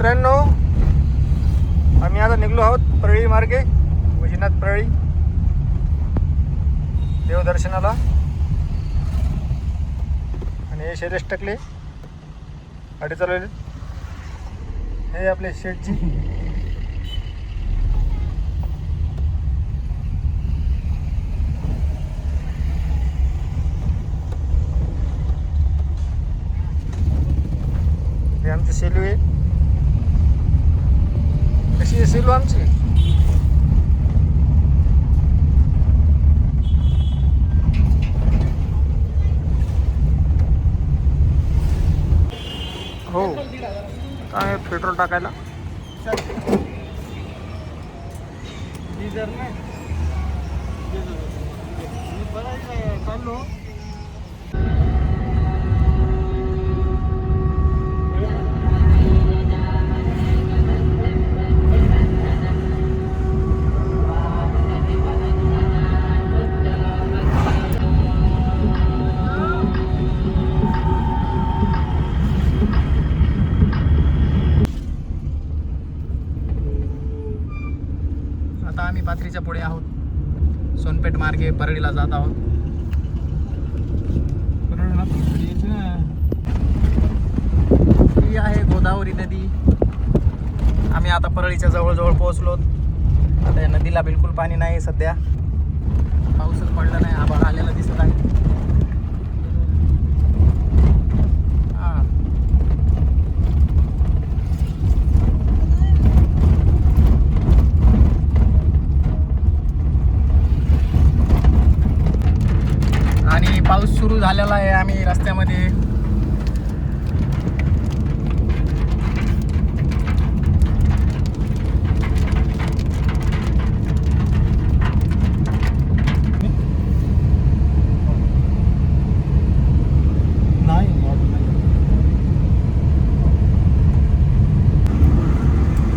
मित्रांनो, आम्ही आता निघलो आहोत परळी मार्गे, वैजनाथ परळी देवदर्शनाला. आणि हे शैलेश टकले गाडी चालवले. हे आपले शेठजी. हे आमची सेलू आहे. कशी आहे सेलू आमची? हो, काय पेट्रोल टाकायला चाललो. आता आम्ही पाथरीच्या पुढे आहोत. सोनपेठ मार्गे परळीला जात आहोत. ही आहे गोदावरी नदी. आम्ही आता परळीच्या जवळजवळ पोहोचलो. आता या नदीला बिलकुल पाणी नाही सध्या. पाऊसच पडला नाही. आभाळ आलेला दिसत आहे. आणि पाऊस सुरू झालेला आहे. आम्ही रस्त्यामध्ये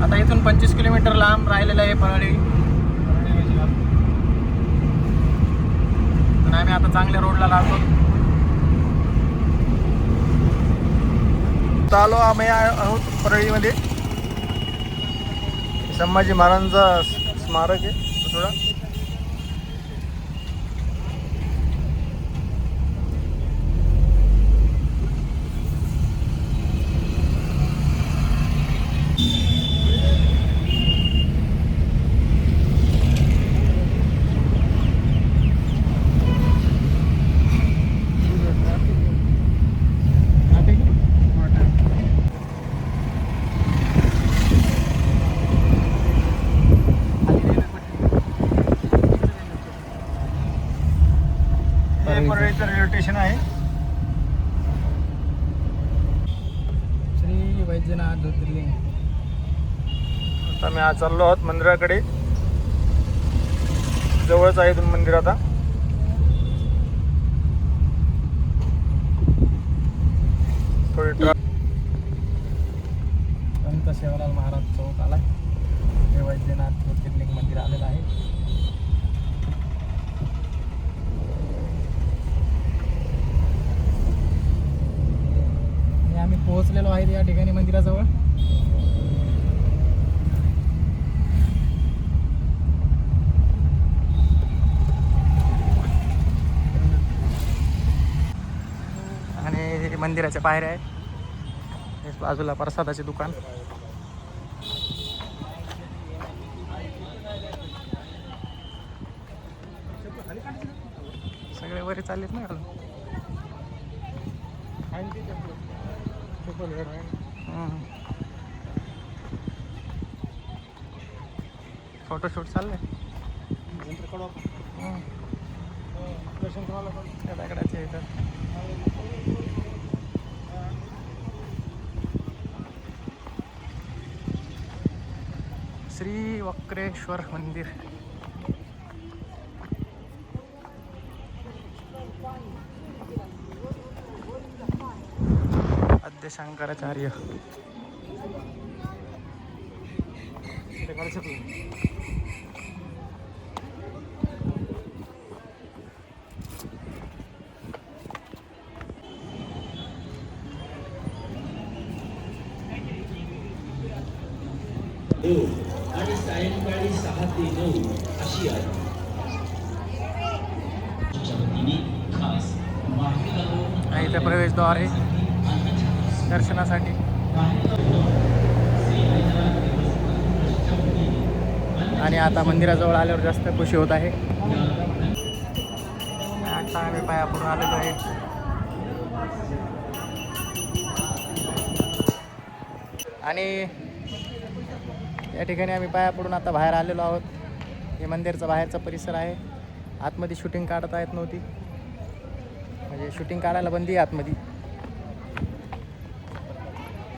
आता इथून 25 किलोमीटर लांब राहिलेलं आहे परळी. आम्ही आता चांगल्या रोडला लागलो. आलो आम्ही आहोत परळीमध्ये. संभाजी महाराजांचा स्मारक आहे थोडा. परळीचं रेल्वे स्टेशन आहे. श्री वैजनाथ ज्योतिर्लिंग. आता मी आज चाललो आहोत मंदिराकडे. जवळच आहे इथून मंदिर. आता थोडी संत सेवालाल महाराज चौक आलाय. हे वैजनाथ ज्योतिर्लिंग मंदिर आलेलं आहे. आम्ही पोहोचलेलो आहे या ठिकाणी मंदिराजवळ. आणि मंदिराच्या पायऱ्या आहेत. बाजूला प्रसादाचे दुकान. सगळे वरे चाललेत ना. फोटोशूट चाललंय. दगडाचे इथं. श्री वक्रेश्वर मंदिर. आद्य शंकराचार्य. आणि सायंकाळी 6 ते 9 अशी आहे. इथे प्रवेशद्वार आहे दर्शनासाठी. आणि आता मंदिराजवळ आल्यावर जास्त खुशी होत आहे. आता आम्ही पाया पडून आलेलो आहे. आणि या ठिकाणी आम्ही पाया पडून आता बाहेर आलेलो आहोत. हे मंदिरचा बाहेरचा परिसर आहे. आतमध्ये शूटिंग काढता येत नव्हती, म्हणजे शूटिंग काढायला बंदी आहे आतमध्ये.